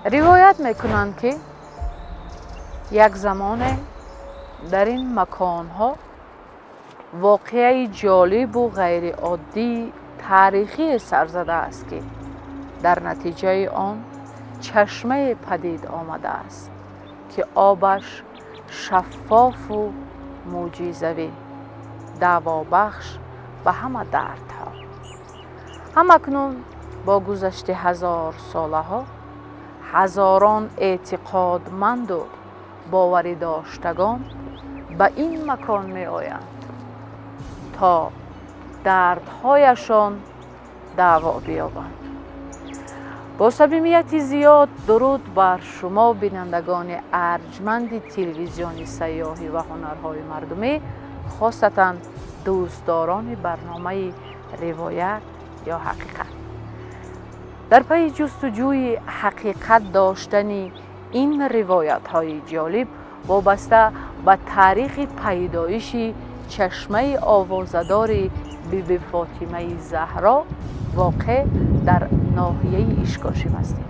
روایت میکنند که یک زمان در این مکانها واقعه جالب و غیر عادی تاریخی سر زده است که در نتیجه آن چشمه پدید آمده است که آبش شفاف و معجزه‌ای، دوابخش به همه دردها. همکنون با گذشت 1000 ساله ها هزاران اعتقادمند و باوری داشتگان به این مکان می آیند تا دردهایشان دوا بیابند. با صمیمیت زیاد درود بر شما بینندگان ارجمند تلویزیون سیاحی و هنرهای مردمی، خاصتاً دوستداران برنامه روایت یا حقیقت. در پی جستجوی حقیقت داشتن این روایت های جالب وابسته به تاریخ پیدایش چشمه آوازه‌دار بیبی فاطمه زهرا واقع در ناحیه اشکاشم هستیم.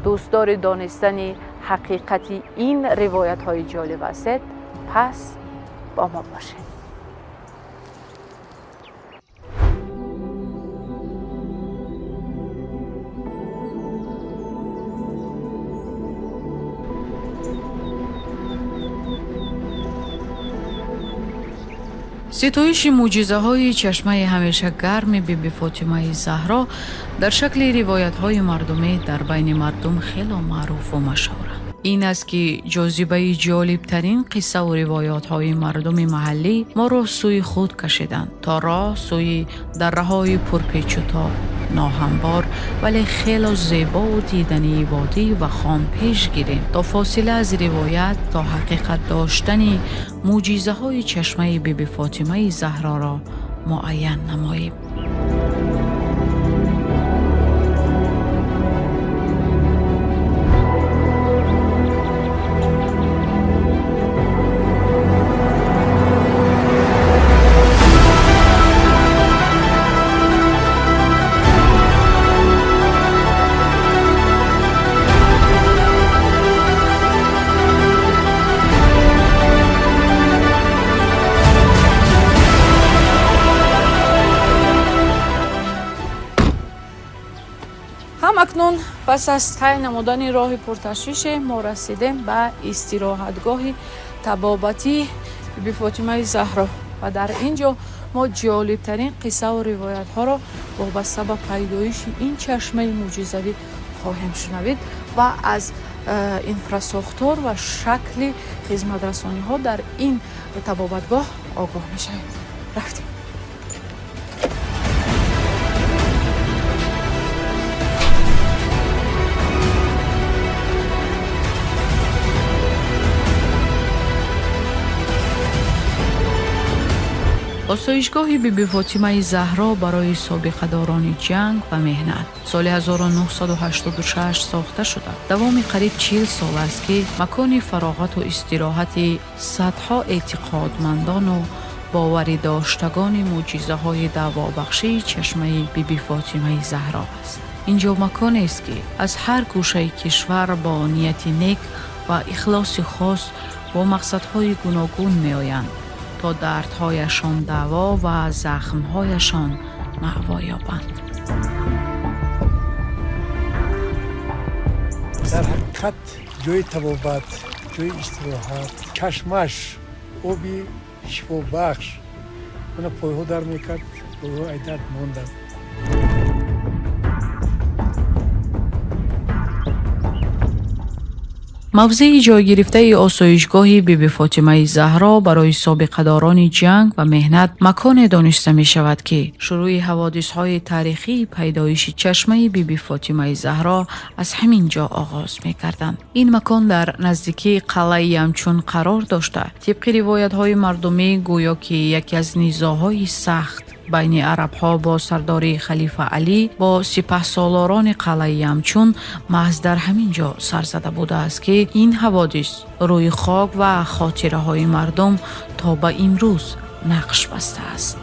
دوستدار دانستن حقیقت این روایت های جالب هستید، پس با ما باشید. ستایش معجزه‌های چشمه همیشه گرم بیبی فاطمه زهرا در شکل روایت‌های مردمی در بین مردم خیلی معروف و مشهوره. این است که جاذبه جالب‌ترین قصه و روایت‌های مردم محلی ما را سوی خود کشیدند تا راه سوی دره‌های پرپیچ و تاب، ناهموار ولی خیلی زیبا و دیدنی وادی و خام پیش گیریم تا فاصله از روایت تا حقیقت داشتن معجزه‌های چشمه بیبی فاطمه زهرا را معین نماییم. اکنون پس از طی نمودن راه پرتشویش ما رسیدیم به استراحتگاه طبابتی بیبی فاطمه زهرا و در اینجا ما جالبترین قصه و روایت ها را وابسته به پیدایش این چشمه معجزه‌ای خواهیم شنوید و از انفراساختار و شکل خدمت رسانی ها در این طبابتگاه آگاه میشویم. رفتیم. آسایشگاه بیبی فاطمه زهرا برای سابقه‌داران جنگ و مهنت سال 1986 ساخته شده. دوام قریب 40 سال است که مکان فراغت و استراحت صدها اعتقادمندان و باوری داشتگان معجزه‌های دوابخشی چشمه بیبی فاطمه زهرا است. اینجا مکانی است که از هر گوشه کشور با نیت نیک و اخلاص خاص با مقصدهای گوناگون می‌آیند تا دردهایشان دوا و زخمهایشان معوا یابند. در حقیقت جای طبابت، جای استراحت، کشمش، آبی شفا بخش من پایها در میکرد، پایها ایدت ماندم. موضع جای گرفته آسایشگاه بیبی فاطمه زهرا برای سابقه‌داران جنگ و مهنت مکان دانسته می شود که شروع حوادث‌های تاریخی پیدایش چشمه بیبی فاطمه زهرا از همین جا آغاز می کردند. این مکان در نزدیکی قلعه یمچون قرار داشته. طبق روایت‌های مردمی گویا که یکی از نزاع‌های سخت بین عرب‌ها با سرداری خلیفه علی با سپهسالاران قلعه یمچون محض در همین جا سر زده بوده است که این حوادث روی خاک و خاطره‌های مردم تا به امروز نقش بسته است.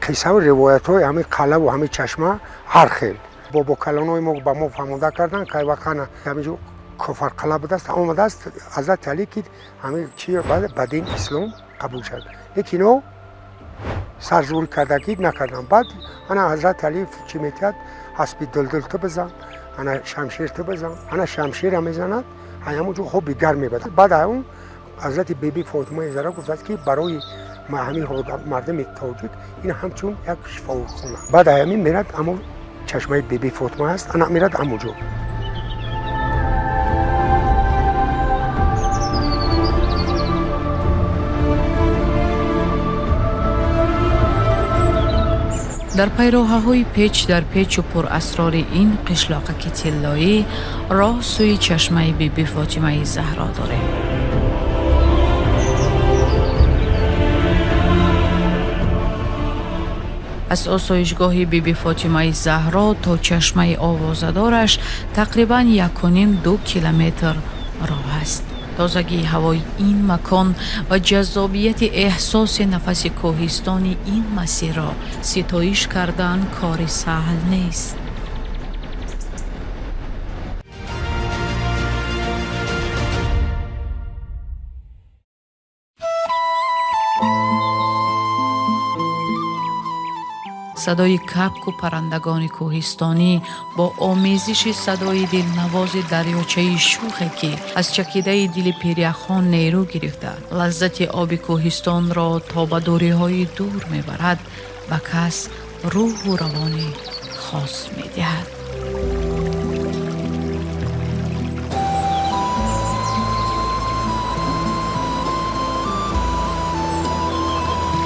قصه و روایت های همین قلعه و همین چشمه هر خیل بابا کلانای ما با ما فهموده کردن که وقتا همینجور کفر قلعه بوده است آمده است حضرت علی که همین چی بعد دین اسلام قبول شد لیکن او سرزوری کردگی نکردن بعد انا حضرت علی چی میکرد حسبی دلدل تو بزن انا شمشیر تو بزن انا شمشیر هم میزند همونجور خوب گرم میبده بعد اون حضرت بیبی فاطمه زهرا گفت که برای همین مردم تاجیک این همچون یک شفاخانه بعد همین میرد اما چشمه بیبی فاطمه است انا میرد همونجور در پیراهه‌های پیچ در پیچ و پر اسرار این قشلاق طلایی راه سوی چشمه بیبی فاطمه زهرا داریم. از آسایشگاه بیبی فاطمه زهرا تا چشمه آوازه‌دارش تقریباً 1.5-2 کیلومتر راه است. تازگی هوای این مکان و جذابیت احساس نفس کوهستانی این مسیر را ستایش کردن کار سهل نیست. صدای کبک و پرندگان کوهستانی با آمیزش صدای دلنواز دریاچه شوخی که از چکیده دل پیریخان نیرو گرفته لذت آب کوهستان را تا به دوره‌های دور میبرد به کس روح و روان خاص میدهد.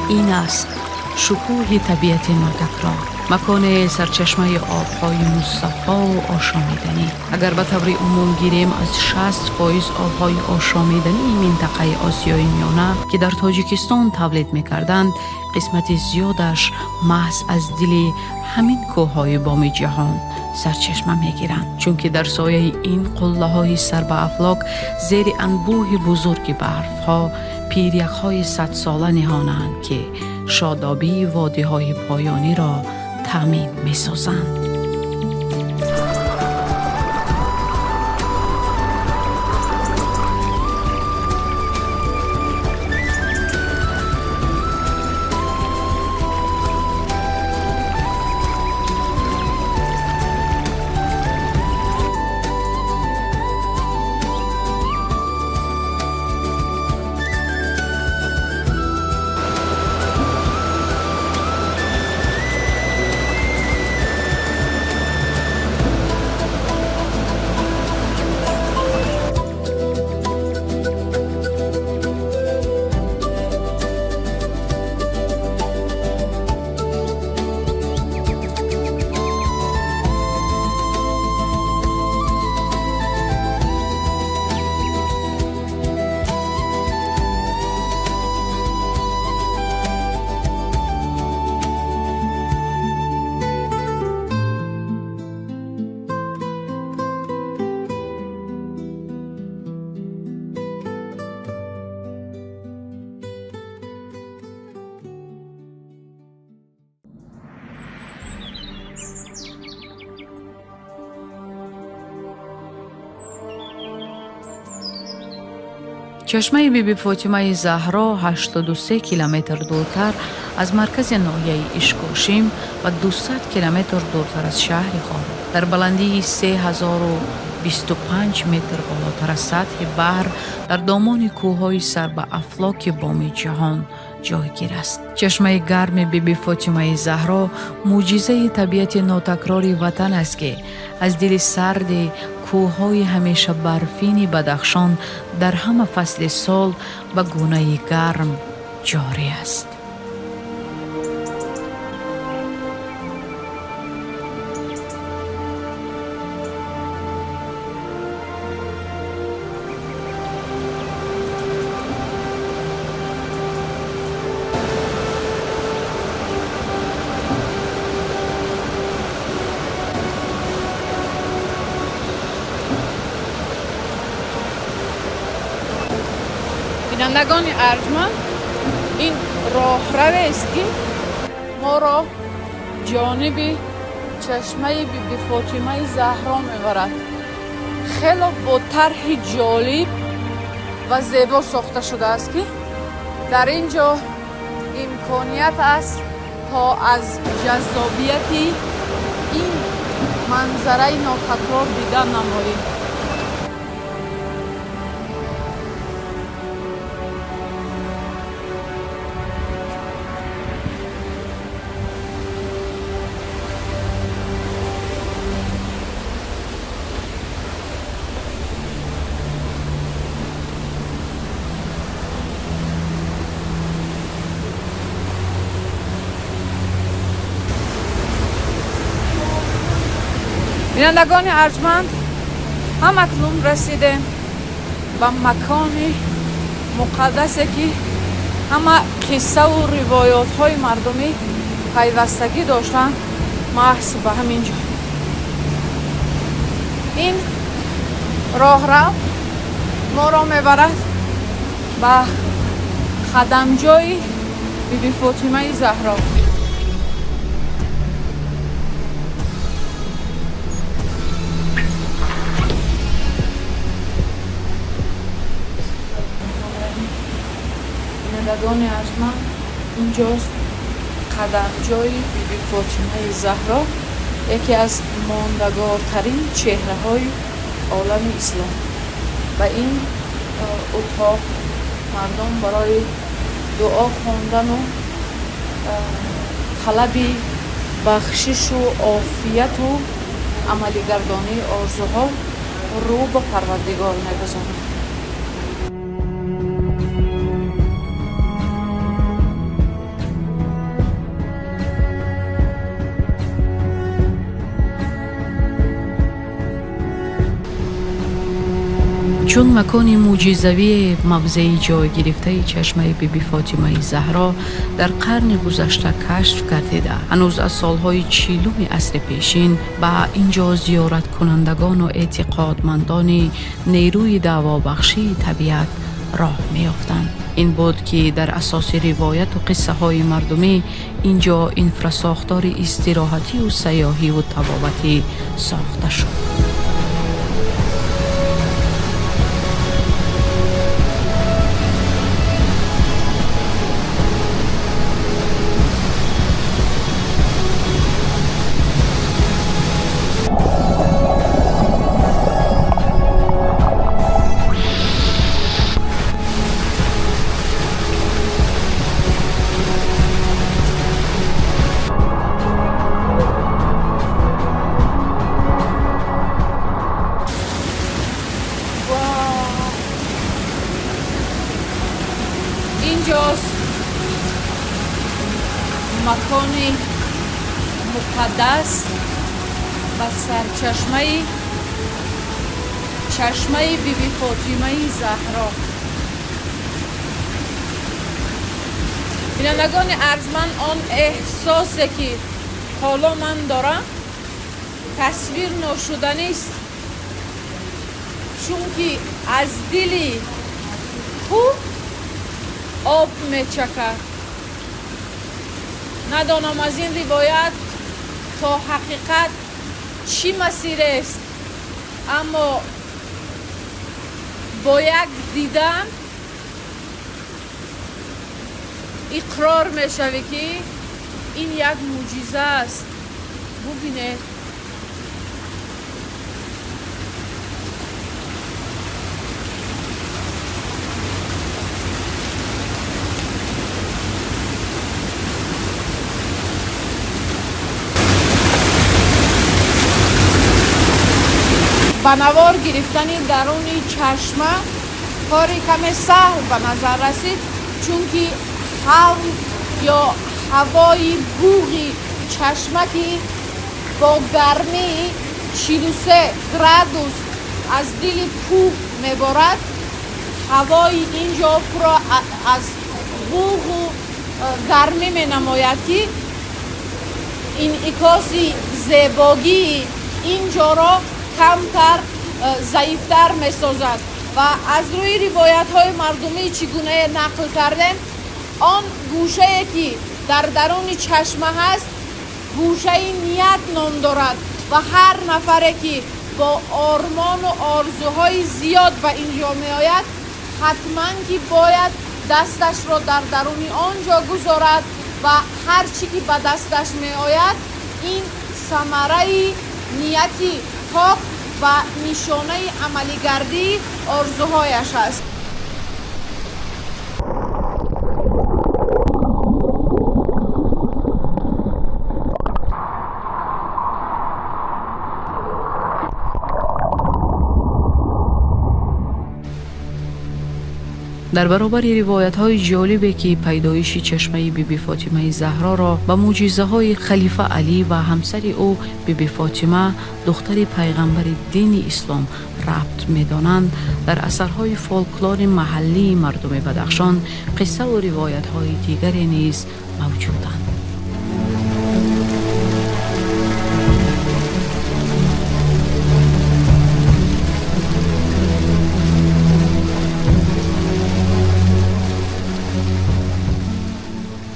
این است شکوه طبیعت ناتکرار، مکان سرچشمه آبهای مصفا و آشامیدنی. اگر به طور عموم گیریم از 60% آبهای آشامیدنی منطقه آسیای میانه که در تاجیکستان تولید میکردند، قسمت زیادش محض از دل همین کوههای بام جهان سرچشمه میگیرند، چون که در سایه این قله های سر به افلاک زیر انبوه بزرگ برف ها پیریخ های 100 ساله نهانند که شادابی وادی های پایانی را تامین می سازند. چشمه بیبی فاطمه زهرا 83 کیلومتر دورتر از مرکز ناحیه اشکاشیم و 200 کیلومتر دورتر از شهر خارو در بلندی 3025 متر بالاتر از سطح بحر در دامان کوههای سر به افلاک بام جهان جایگیر است. چشمه گرم بیبی فاطمه زهرا معجزه طبیعت ناتکرار وطن است که از دل سرد کوههای همیشه برفین بدخشان در همه فصل سال به گونه گرم جاری است. بینندگان ارجمند، این راهرو است که ما را جانب چشمه بیبی فاطمه زهرا میبرد. خیلی با طرح جالب و زیبا ساخته شده است که در اینجا امکانیت است تا از جذابیت این منظره ناتکرار دیدن نماییم. بینندگان ارجمند، هم اکنون رسیدیم به مکان مقدسی که همه قصه و روایات های مردمی پیوستگی داشتن محض به همینجا. این راه رو ما را میبرد به خدمجوی بیبی فاطمه زهرا. بینندگان ارجمند، اینجاست قدمجوی بیبی فاطمه زهرا، یکی از ماندگارترین چهره های عالم اسلام. و این اتاق مردم برای دعا خواندن و طلب بخشش و عافیت و عملی گردانی آرزوها رو به پروردگار می‌گذارند. چون مکان معجزوی موضعی جای گرفته چشمه بیبی فاطمه زهرا در قرن گذشته کشف گردیده، هنوز از سالهای 40 عصر پیشین به اینجا زیارت کنندگان و اعتقادمندان نیروی دعوابخشی طبیعت راه میافتند. این بود که در اساس روایت و قصه های مردمی اینجا انفراساختار استراحتی و سیاحی و طبابتی ساخته شد. اینجاست مکان مقدس و چشمه بیبی فاطمه زهرا. بینندگان ارجمند، آن احساسی که حالا من دارم تصویر نشدنی است، چون که از دل کوه آب میچکد. ندانم از این روایت تا حقیقت چی مسیر است، اما با یک دیدن اقرار میشوی که این یک معجزه است. ببینید به نوار گرفتن درون چشمه کاری کمی سهل به نظر رسید، چون که یا هوای بوغی چشمه که با گرمی 43 گرادوس از دل کوه میبارد، هوای اینجا پر از بوغ و گرمی می نماید که این انعکاسی زیبایی اینجا را کمتر ضعیفتر می سازد. و از روی روایت های مردمی چگونه نقل کردیم آن گوشه که در درون چشمه هست گوشه نیت نام دارد و هر نفره که با آرمان و آرزوهای زیاد به اینجا می آید حتما که باید دستش را در درون آنجا گذارد و هر چی که به دستش می آید این ثمره نیتی پاک و نشانه عملی گردی آرزوهایش است. در برابر روایت‌های جالبی که پیدایش چشمه بیبی فاطمه زهرا را به معجزه‌های خلیفه علی و همسر او بیبی فاطمه دختر پیغمبر دین اسلام ربط می‌دانند، در اثرهای فولکلور محلی مردم بدخشان قصه و روایت‌های دیگری نیز موجودند.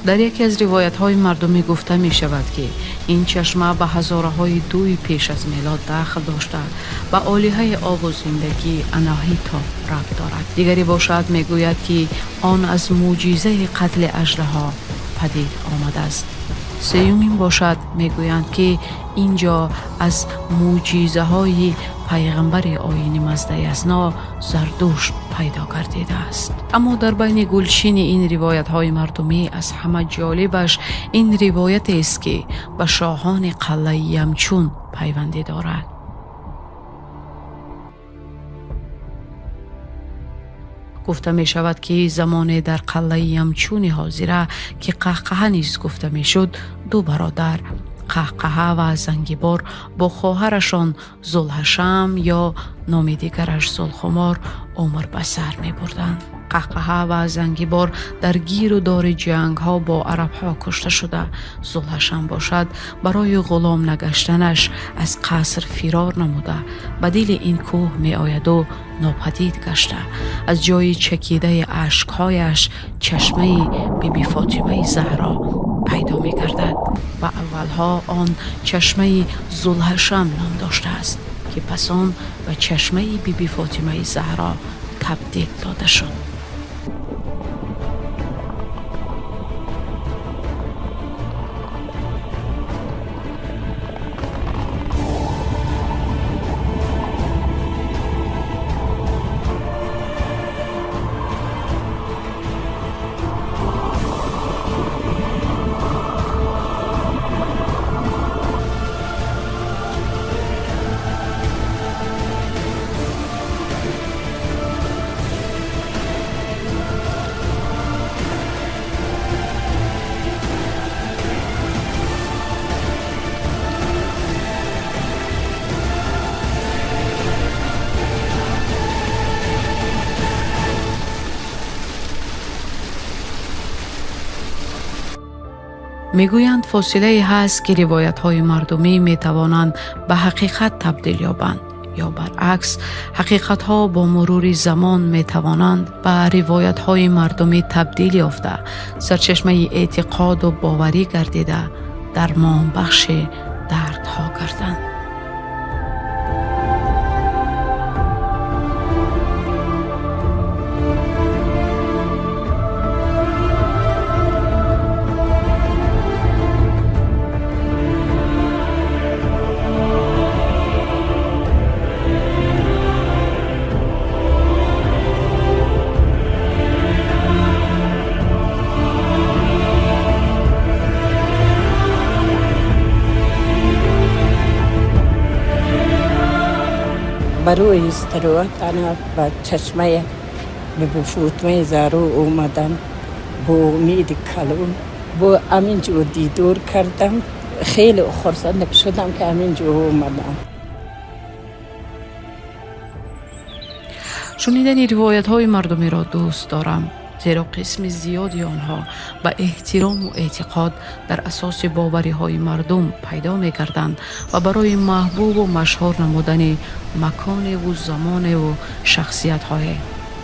در یکی از روایت‌های مردمی گفته می شود که این چشمه به هزاره‌های دوی پیش از میلاد داخل داشته و آلیه آب و زندگی اناهیتا ربط دارد. دیگری باشد می گوید که آن از معجزه قتل اژدها پدید آمده است. سیومین باشد می گویند که اینجا از معجزه های پیغمبر آیین مزده یسنا زردشت پیدا گردیده است. اما در بین گلچین این روایت های مردمی از همه جالبش این روایت است که به شاهان قلعه یمچون پیوندی دارد. گفته می شود که زمان در قلعه یمچون حاضره که قهقه نیز گفته می شد، دو برادر قهقه و زنگیبار با خواهرشان زلهشم یا نام دیگرش زلخمار عمر به سر می بردند. قهقه و زنگیبار در گیر و دار جنگ ها با عرب ها کشته شده. زلهشم باشد برای غلام نگشتنش از قصر فرار نموده به دل این کوه می آید و ناپدید گشته. از جای چکیده اشکهایش چشمه بیبی فاطمه زهرا پیدا می گردد و اولها آن چشمه زلهشم نام داشته است که پس آن به چشمه بیبی فاطمه زهرا تبدیل داده شد. میگویند فاصله هست که روایت های مردمی می توانند به حقیقت تبدیل یابند یا برعکس حقیقت ها با مرور زمان می توانند به روایت های مردمی تبدیل یافته سرچشمه اعتقاد و باوری گردیده درمان بخش دردها گردند. برای استراحت انا به چشمه بیبی فاطمه زهرا اومدم با امید کلون با همینجا دیدار کردم. خیلی خرسند شدم که همینجا اومدم. شنیدن روایت های مردمی را دوست دارم، زیرا قسم زیادی آنها به احترام و اعتقاد در اساس باوری های مردم پیدا می گردند و برای محبوب و مشهور نمودن مکان و زمان و شخصیت های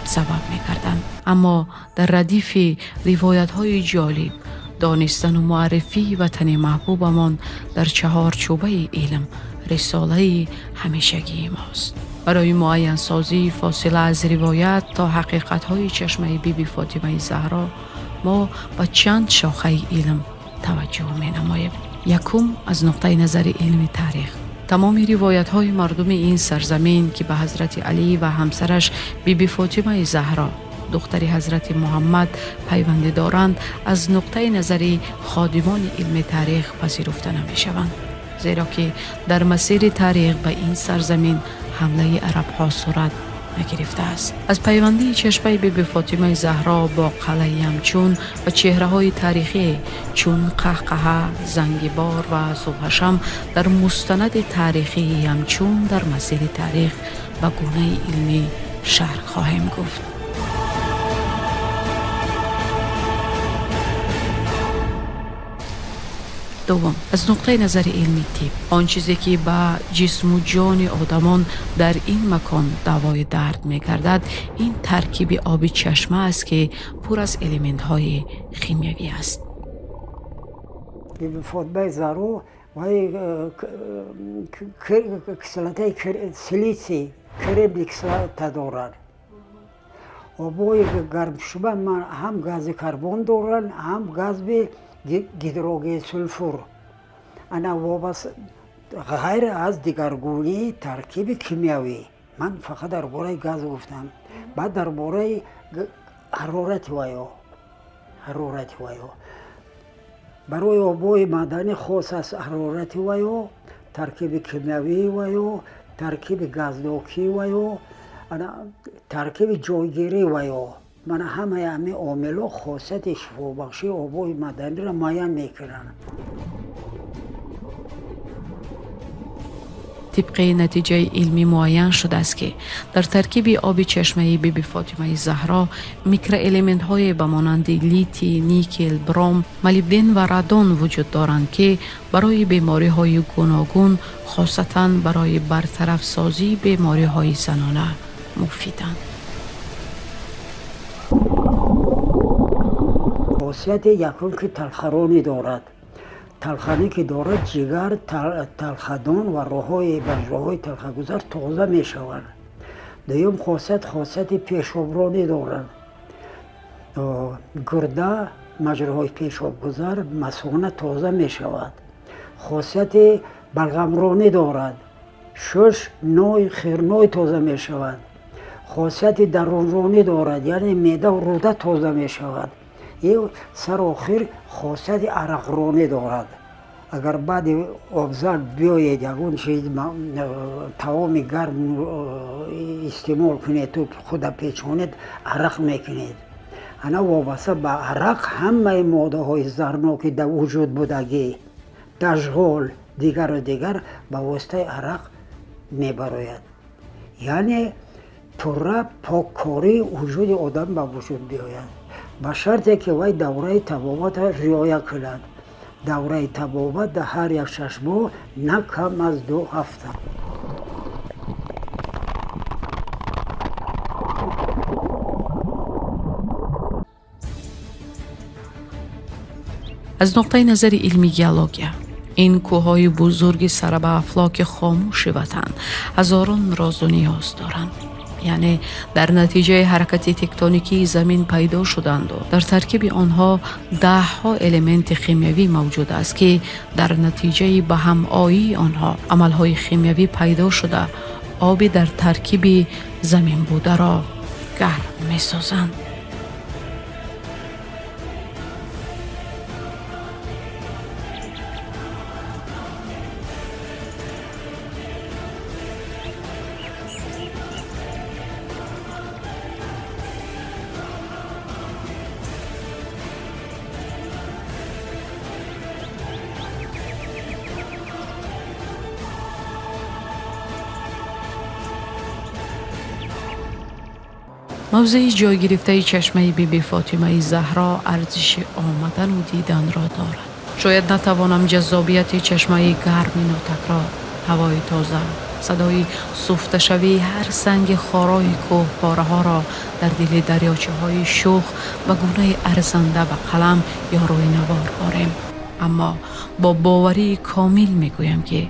سبب می گردند. اما در ردیف روایت های جالب دانستن و معرفی وطن محبوبمان در چهارچوبه علم رساله همیشگی ماست. برای معین سازی فاصله از روایت تا حقیقت های چشمه بی بی فاطمه زهرا ما به چند شاخه علم توجه می نماییم. یکم از نقطه نظر علم تاریخ. تمام روایت های مردم این سرزمین که به حضرت علی و همسرش بی بی فاطمه زهرا دختر حضرت محمد پیوند دارند از نقطه نظر خادمان علم تاریخ پذیرفته نمی شوند، زیرا که در مسیر تاریخ به این سرزمین حمله عرب ها صورت نگرفته است. از پیوندی چشمه بی بی فاطمه زهرا با قلعه یمچون و چهره های تاریخی چون قهقه، زنگبار و صبحشم در مستند تاریخی یمچون در مسیر تاریخ به گونه علمی شرح خواهیم گفت. دوم، از نقطه نظر علمی تیپ، آن چیزی که به جسم و جان آدمان در این مکان دوای درد می گردد این ترکیب آب چشمه است که پر از الیمنت های خیمیایی است. بی فاطمه زهرا وای کسلته سلیسی کرم کسلته دارد. آبای گرم شده من هم گاز کربن دارن هم گاز به گیدروگن سولفور. انا وابس غیر از دیگرگونی ترکیب کیمیایی. من فقط درباره گاز گفتم. بعد درباره حرارت وایو. برای آبای معدنی خاص از حرارت وایو، ترکیب کیمیایی وایو، ترکیب گازدوکی وایو، ترکیب جایگیری وایو. من همه عاملا خاصیت شفابخشی آبای معدنی را معین میکنن. طبق نتیجه علمی معین شده است که در ترکیب آب چشمه بی بی فاطمه زهرا میکرو الیمنت های به مانند لیتی، نیکل، بروم، ملیبدن و رادون وجود دارند که برای بیماری های گوناگون خاصتا برای برطرف سازی بیماری های زنانه مفیدند. خاصیت یکم که تلخرانی دارد. تلخانی که دارد جگر تلخدان و راههای تلخگذر تازه می شود. دوم خاصیت پیشابرانی دارد. گرده مجراهای پیشابگذر مثانه تازه می شود. خاصیت بلغمرانی دارد. شش نوع خیرنوع تازه می شود. خاصیت درونرانی دارد، یعنی معده و روده تازه می شود. یه سر آخر خاصیت عرقرانی دارد. اگر بعد آبزرد بیایید یکون چیز توام گرم استعمال کنید تو خود پیچانید عرق میکنید. انا وابسته به عرق همه ماده های زهرناک در وجود بودگی تشغال دیگر به واسطه عرق میبراید. یعنی پره پاککاری وجود آدم به وجود بیاید. با شرطی که وی دوره طبابت رعایت کند. دوره طبابت در هر یک 6 ماه نه کم از 2 هفته. از نقطه نظر علمی گیولوژی این کوههای بزرگ سر به افلاک خاموش وطن هزاران راز و نیاز دارند. یعنی در نتیجه حرکت تکتونیکی زمین پیدا شدند و در ترکیب آنها 10 الیمنت خیمیایی موجود است که در نتیجه به هم آیی آنها عملهای خیمیایی پیدا شده آبی در ترکیب زمین بوده را گرم می سازند. موضع جای گرفته چشمه بی بی فاطمه زهرا ارزش آمدن و دیدن را دارد. شاید نتوانم جذابیت چشمه گرم ناتکرار، هوای تازه صدای سفته شوی هر سنگ خارای کوه پاره ها را در دل دریاچه های شوخ و گونه ارزنده به قلم یا روی نوار آریم. اما با باوری کامل میگویم که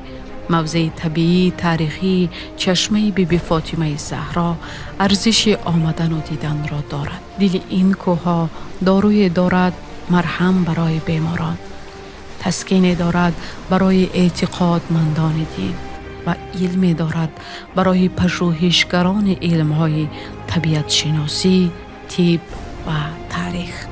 موضع طبیعی تاریخی چشمه بیبی فاطمه زهرا ارزش آمدن و دیدن را دارد. دل این کوه داروی دارد، مرهم برای بیماران، تسکین دارد برای اعتقادمندان دین و علم دارد برای پژوهشگران علم‌های طبیعت شناسی، طب و تاریخ.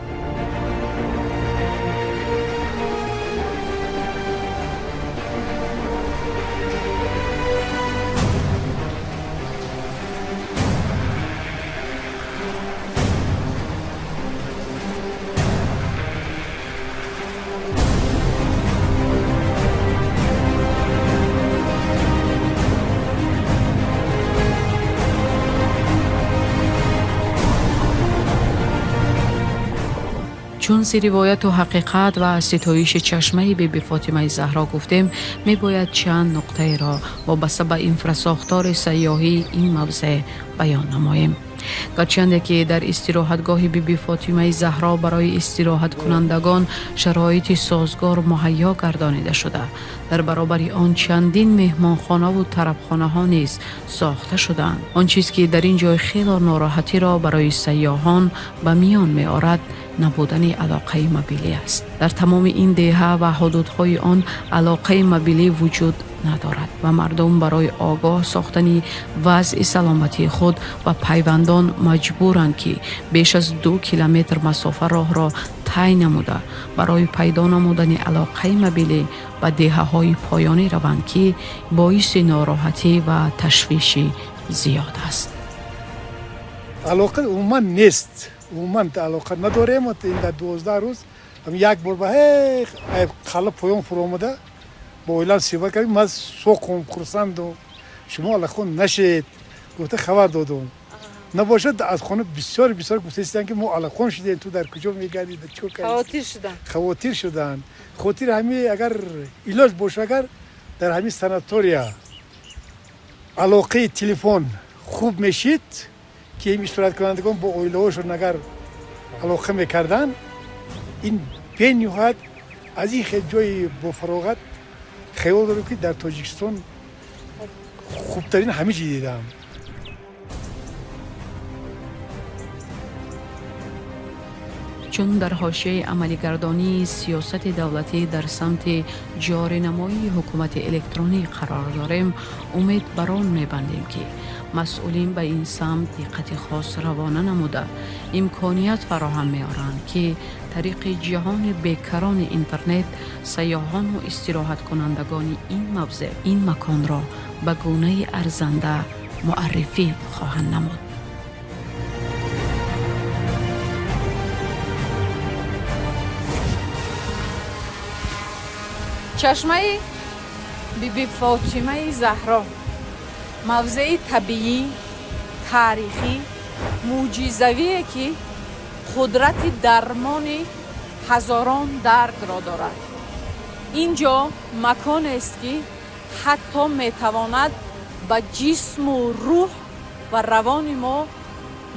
چون زی روایت و حقیقت و ستایش چشمه بیبی فاطمه زهرا گفتیم، می باید چند نقطه را وابسته به انفراساختار سیاحی این موضع بیان نماییم. گرچند که در استراحتگاه بیبی فاطمه زهرا برای استراحت کنندگان شرایط سازگار مهیا گردانیده شده، در برابر آن چندین مهمانخانه و طربخانه ها نیز ساخته شدند. آن چیز که در این جای خیلی ناراحتی را برای سیاحان به میان می آورد نبودن علاقه مبیلی است. در تمام این دهه و حدودهای آن علاقه مبیلی وجود ندارد و مردم برای آگاه ساختن وضع سلامتی خود و پیوندان مجبورند که بیش از 2 کیلومتر مسافت راه را طی نموده برای پیدا نمودن علاقه مبیلی و دهه‌های پایانی روند که باعث ناراحتی و تشویش زیاد است. علاقه عموما نیست، عموما علاقه نداریم. این در 12 روز هم یک بار به خاله پایان فرو آمده با اعلان سیوا کردیم. من سوقم خرسندم شما الخون نشید گفته خبر دادم نباشد. از خانه بسیار گفتن که ما الخون شدیم، تو در کجا میگردید؟ چه کردید؟ خواتیر شدن. خواتیر همین اگر علاج باشه، اگر در همین ساناتوریا علاقه تلفن خوب میشید که این استراحت کنندگان با اویلهاشون اگر علاقه میکردن، این به نهایت از این خیلی جای با فراغت خیال دارم که در تاجیکستان خوبترین همه چی دیدم. چون در حاشیه عملی‌گردانی سیاست دولتی در سمت جارینمایی حکومت الکترونیک قرار داریم، امید بر آن می‌بندیم که مسئولین به این سمت دقت خاص روانه نموده امکانیت فراهم می‌آورند که طریق جهان بیکران اینترنت سیاحان و استراحت کنندگان این موضع این مکان را به گونه ارزنده معرفی خواهند نمود. چشمه بیبی فاطمه زهرا موضع طبیعی، تاریخی، معجزه‌ایه که قدرت درمان هزاران درد را دارد. اینجا مکان است که حتی میتواند به جسم و روح و روان ما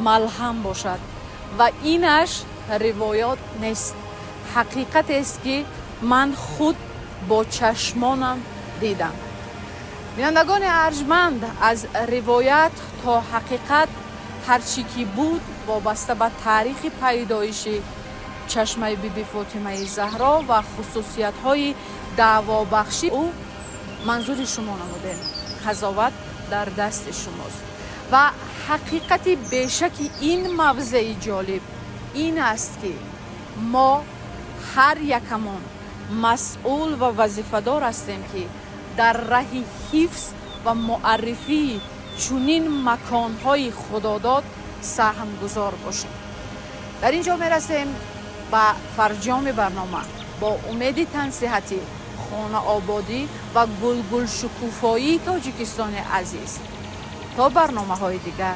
ملهم باشد و اینش روایات نیست، حقیقت است که من خود با چشمانم دیدم. بینندگان ارجمند، از روایت تا حقیقت هرچی که بود وابسته به تاریخ پیدایش چشمه بیبی فاطمه زهرا و خصوصیت‌های دعوابخشی او منظور شما نموده. قضاوت در دست شماست و حقیقت بیشک این موضع جالب این است که ما هر یکمان مسئول و وظیفه‌دار هستیم که در راه حفظ و معرفی چنین مکان‌های خداداد سهم گذار باشیم. در اینجا میرسیم به فرجام برنامه با امید تنصیحاتی خانه آبادی و گلگل شکوفایی تاجیکستان عزیز. تا برنامه‌های دیگر